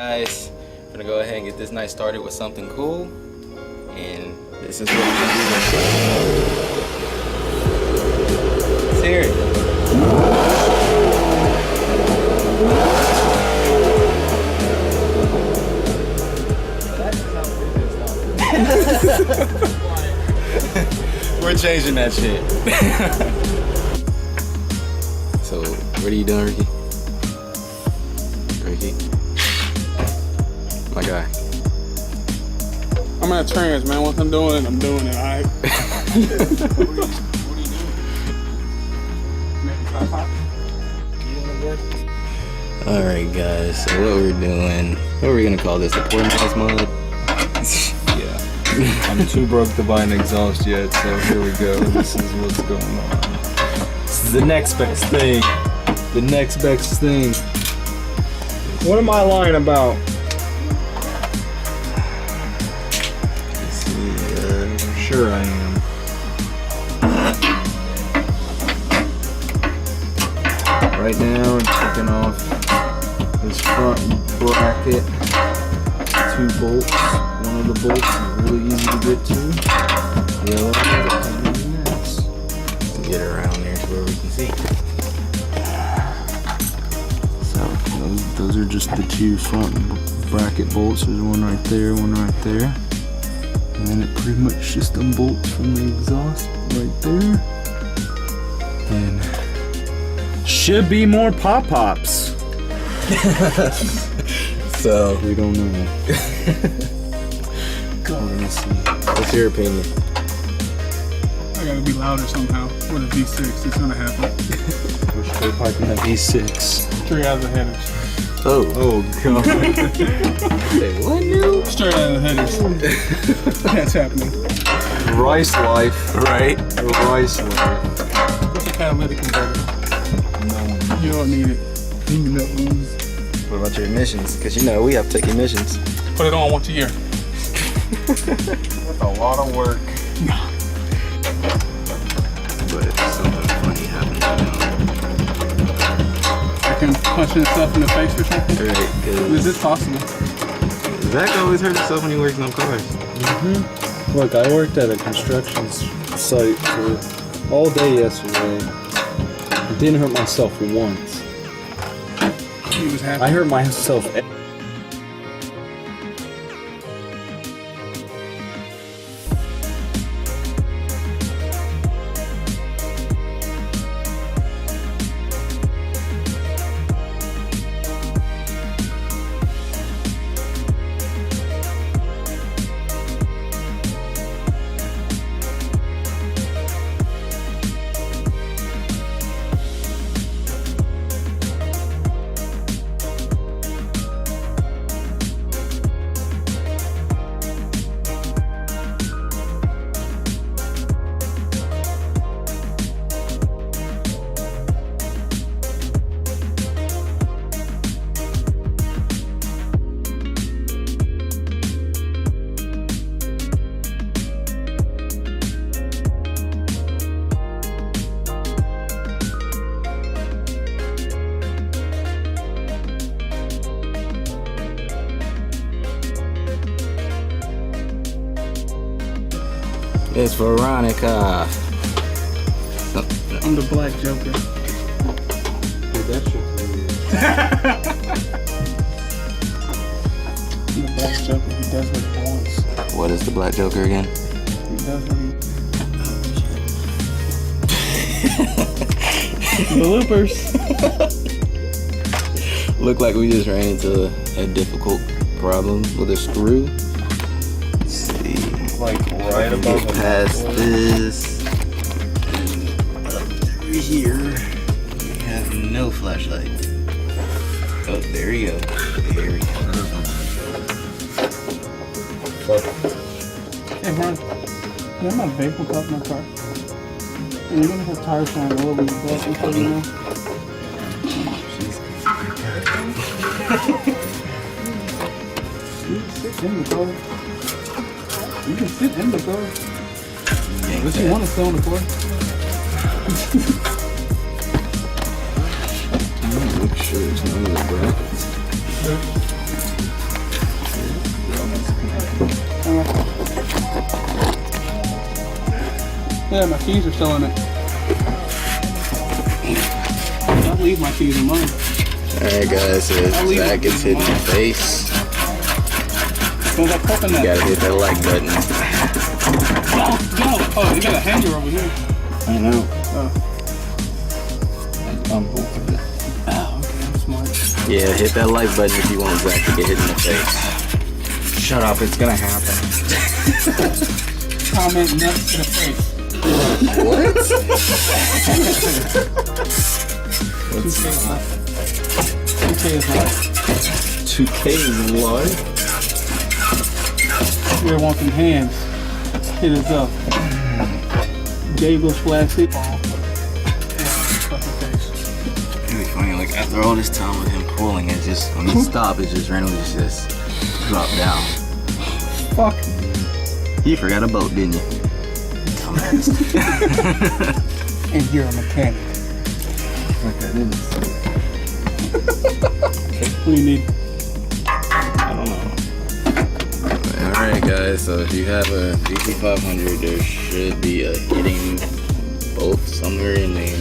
Guys, I'm gonna go ahead and get this night started with something cool, and this is what we're gonna do. Let's hear it. We're changing that shit. So, what are you doing, Ricky? My guy. I'm in a trance, man. Once I'm doing it, alright? What are you doing? Making tripod? Alright guys, so what we're doing, what are we gonna call this, the poor man's mode? Yeah. I'm too broke to buy an exhaust yet, so here we go. This is what's going on. This is the next best thing. The next best thing. What am I lying about? Sure I am. Right now we're taking off this front bracket, 2 bolts. One of the bolts is really easy to get to. The other one is a pain in the ass. Get around there to where we can see. So those are just the 2 front bracket bolts. There's one right there, one right there. And then it pretty much just unbolts from the exhaust right there. And should be more pop-pops. So, We don't know. We're gonna see. what's your opinion? I gotta be louder somehow. With a V6, it's gonna happen. We're straight piping the V6. 3 out of the headers. Oh. Oh god. Say what now? Straight out of the headers. That's happening. Rice life. Right. Rice life. What's a catalytic converter? No. You don't need it. You know. What about your emissions? Because you know we have to take emissions. Put it on once a year. That's a lot of work. But something funny happened now. I can punch himself in the face or something. Right, Is because this possible? Zach always hurt himself when he works on cars. Look, I worked at a construction site for all day yesterday. I didn't hurt myself once. He was happy. I hurt myself. It's Veronica. I'm the black Joker. Dude, that shit I'm the black Joker. He does what he wants. What is the Black Joker again? He does what he Bloopers. Look like we just ran into a difficult problem with a screw. Let's see. like right above Get past this. Up through here. We have no flashlight. Oh, there we go. There we go. Hey, Brian. You have my vapor cup in my car? And you're gonna have tires shine all over your butt before you know. Sit in the car. You can sit in the car. Unless you want to sit on the car. Make sure there's none of the brackets. Yeah, my keys are still in it. I'll leave my keys in mine. Alright guys, so Zach gets hit in the face. Don't got coconut. You gotta hit that like button. Go! Oh, you got a hanger over here. I know. Oh. I'm hoping. Oh, okay, I'm smart. Yeah, hit that like button if you want Zach to get hit in the face. Shut up, it's gonna happen. Comment nuts to the face. What? 2K is life. 2K is live. We're wanting hands. Hit us up. Jables flag football. It'd be funny, like after all this time with him pulling, it just when he stopped, it just randomly just dropped down. Fuck. You forgot a boat, didn't you? Dumbass. And you're a mechanic. Like I didn't. What do you need? I don't know. Alright guys, so if you have a GT500, there should be a hitting bolt somewhere in there.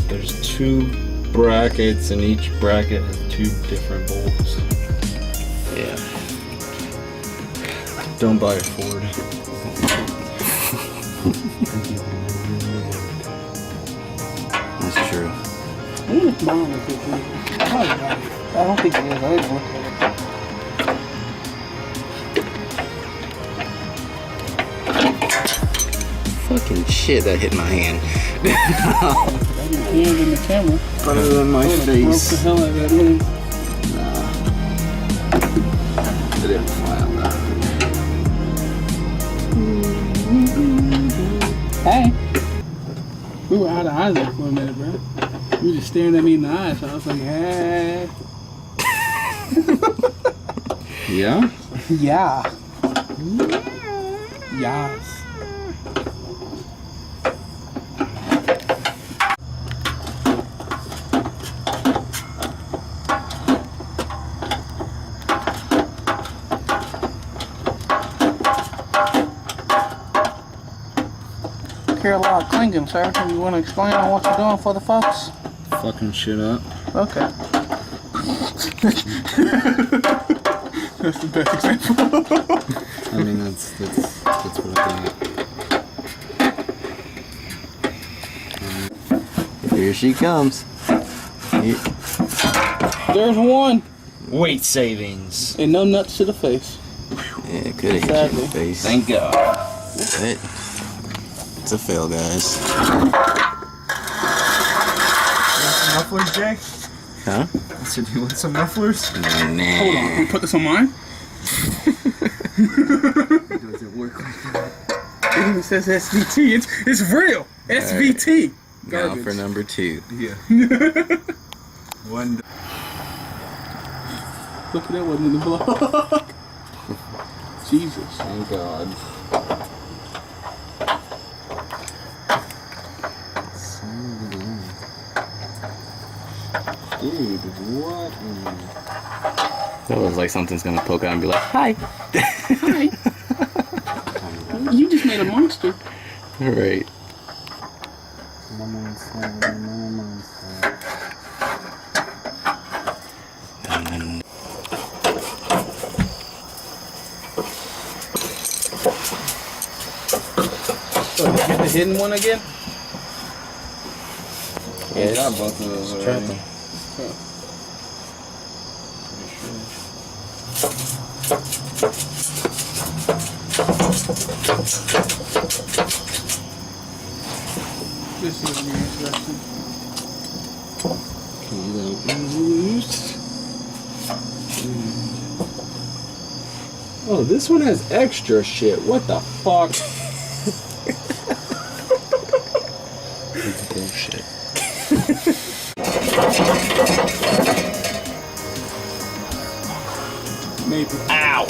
There's 2 brackets, and each bracket has 2 different bolts. Yeah. Don't buy a Ford. That's true. I wonder if mine is good. I don't think it is. I didn't look at Fucking shit, that hit my hand. it. Your hand in the camera. Put it in my Broke the face. hell out of that lens. It didn't fly on that. Hey. We were out of eyes there for a minute, bro. You were just staring at me in the eyes, so I was like, hey. Yeah? Yeah. Yes. Hear a lot of clinking, sir. You want to explain on what you're doing for the folks? Fucking shit up. Okay. That's the best example. I mean, that's what I think. Here she comes. There's one. Weight savings. And no nuts to the face. Yeah, it could have hit you in Sadly. the face. Thank God. But it's a fail, guys. Some mufflers, Jay? Huh? So do you want some mufflers? Nah. Hold on. Can we put this on mine? Does it work like that? It even says SVT. It's real. SVT. Now Garbage. for number 2. Yeah. One. Look at that one in the vlog. Jesus. Thank God. Dude, what? That was like something's gonna poke out and be like, hi. Hi. You just made a monster. Right. So you get the hidden one again? Yes. got both of those already. This is gonna be interesting. Oh, this one has extra shit. What the fuck? It's bullshit. Maybe. Ow!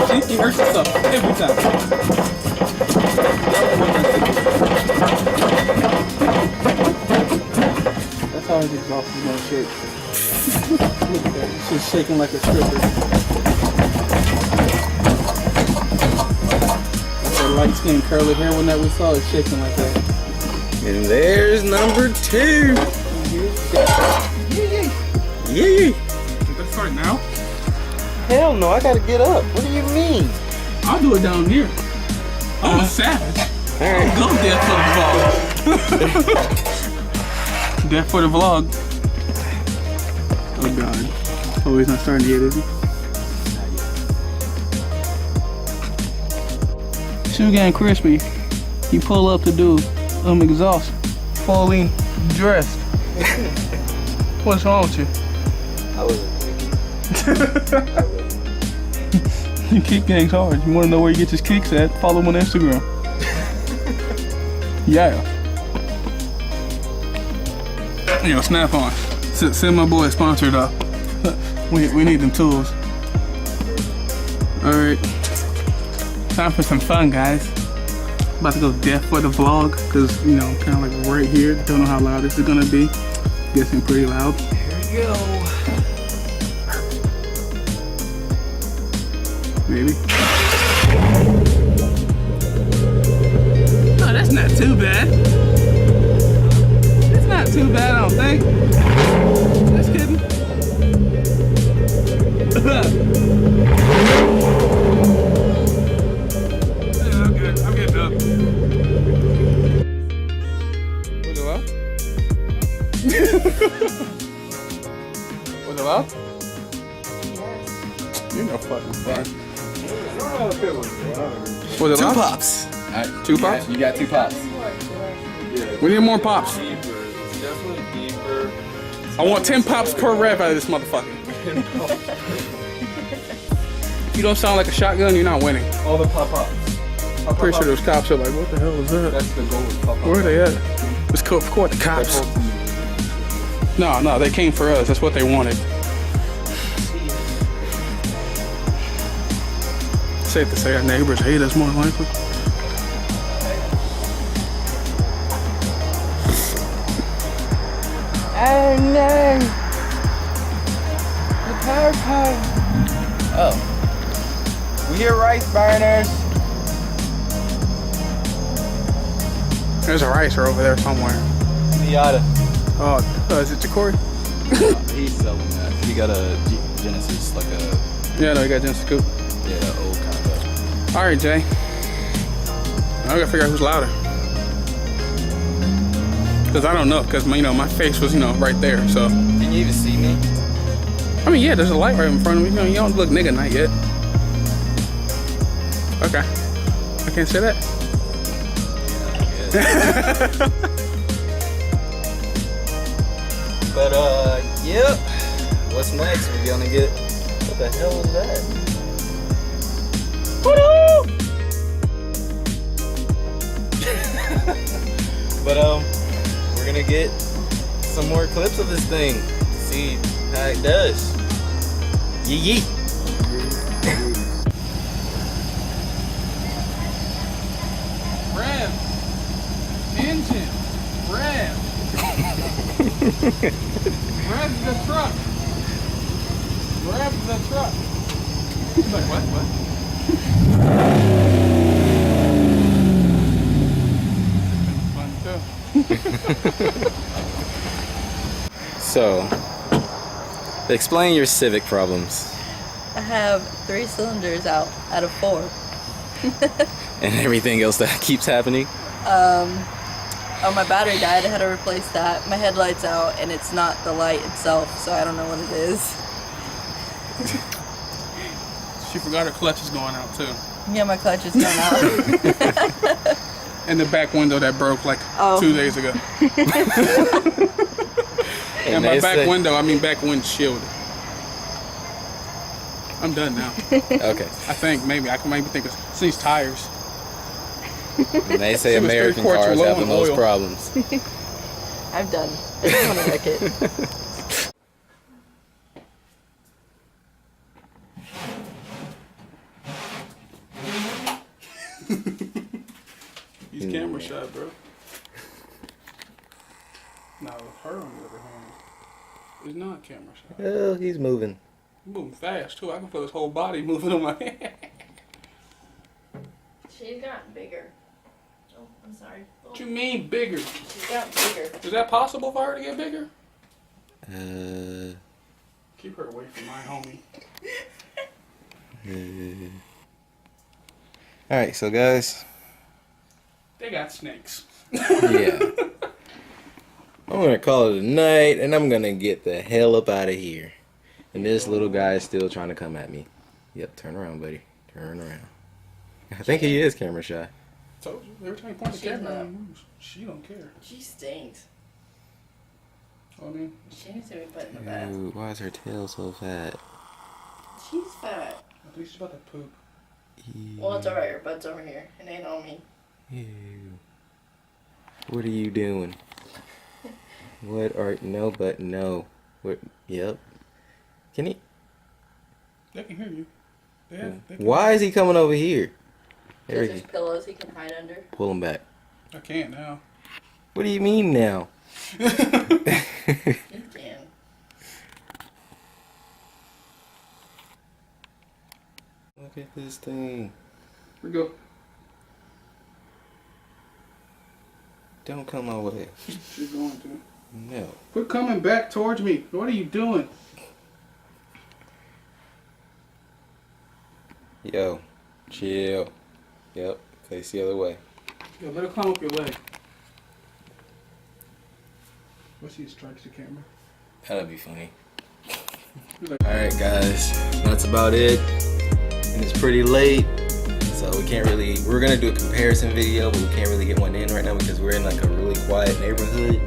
See, he hurts himself every time. That's how his exhaust is gonna shake. Look at that. It's just shaking like a stripper. That's that light skin curly hair one that we saw is shaking like that. And there's number 2. Yee. Let's start now. Hell no, I gotta get up. What do you mean? I'll do it down here. I'm a savage. Alright. Go death for the vlog. Death for the vlog. Oh god. Oh, he's not starting yet, is he? Shoe getting crispy. You pull up to do exhaust. Fully dressed. What's wrong with you? I wasn't thinking. You kick gangs hard. You want to know where he gets his kicks at? Follow him on Instagram. Yeah. You know, Snap on. Send my boy a sponsor though. We need them tools. Alright. Time for some fun, guys. About to go deaf for the vlog, because, you know, kind of like right here. Don't know how loud this is gonna be. Guessing pretty loud. Here we go. Maybe. Oh, that's not too bad. It's not too bad, I don't think. Just kidding. Yeah, I'm good. I'm getting up. Was it loud? Was it loud? You're no fucking fun. Was it 2 loud? pops. Alright, 2 pops? You got 2 pops. We need more pops. I want 10 pops per rev out of this motherfucker. If you don't sound like a shotgun, you're not winning. All the pop-ups. I'm pretty sure those cops are like, what the hell is that? That's the goal with pop-ups. Where are they at? Let's go for the cops. No, they came for us. That's what they wanted. Safe to say our neighbors hate us more than likely. Oh no! The power pole. Oh. We hear rice burners. There's a ricer over there somewhere. Miata. Oh, is it Jacory? He's selling that. He got a Genesis, like a Yeah, no, you got Genesis Coupe. old kind of. All right, Jay. I gotta figure out who's louder. Cause I don't know, cause you know my face was right there. So Can you even see me? I mean, yeah, there's a light right in front of me. You don't look nigga night yet. Okay, I can't say that. But yep. What's next? We're gonna get. What the hell is that? But we're gonna get some more clips of this thing. See how it does. Yee yee. Rev. Engine. Rev. Rev the truck. Rev the truck. He's like, what? Fun too. So, explain your Civic problems. I have 3 cylinders out of 4. And everything else that keeps happening. Oh, my battery died. I had to replace that. My headlight's out, and it's not the light itself, so I don't know what it is. She forgot her clutch is going out too. Yeah, my clutch is going out. And the back window that broke like 2 days ago. And by back window, I mean back windshield. I'm done now. Okay. I think maybe I can think of these tires. And they say It was American 3 quarts cars low have the in most oil. problems. I'm done. I just want to wreck it. He's camera shy, bro. Now her on the other hand is not camera shy. Well, he's moving. He's moving fast too. I can feel his whole body moving on my head. She's gotten bigger. Oh, I'm sorry. Oh. What you mean bigger? She's gotten bigger. Is that possible for her to get bigger? Keep her away from my homie. Alright, so guys. They got snakes. Yeah. I'm gonna call it a night and I'm gonna get the hell up out of here. And this little guy is still trying to come at me. Yep, turn around, buddy. Turn around. I think he is camera shy. Told you, every time you point the camera at him, she don't care. She stinks. I mean, She needs to be put in the bath. Dude, why is her tail so fat? She's fat. I think she's about to poop. Well, it's alright. Her butt's over here. It ain't on me. Ew. What are you doing? What are no but no? What? Yep. Can he? They can hear you. They can Why is he coming over here? There Because we there's go. pillows he can hide under. Pull him back. I can't now. What do you mean now? You can. Look at this thing. We go. Don't come my way. She's going to. No. Quit coming back towards me. What are you doing? Yo, chill. Yep, face the other way. Yo, let her climb up your leg. What she strikes the camera? That'd be funny. Like, Alright guys, that's about it. And it's pretty late. So we can't really, we're gonna do a comparison video, but we can't really get one in right now because we're in like a really quiet neighborhood.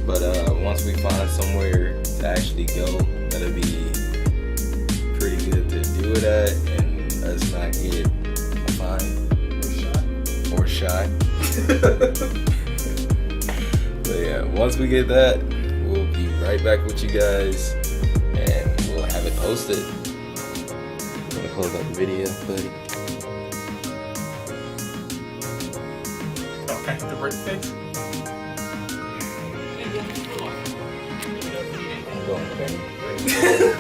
But once we find somewhere to actually go, that'll be pretty good to do it at and us not get a fine or shot. But yeah, once we get that, we'll be right back with you guys and we'll have it posted. I'm gonna close out the video, buddy. okay, the break fix. I'm going, okay?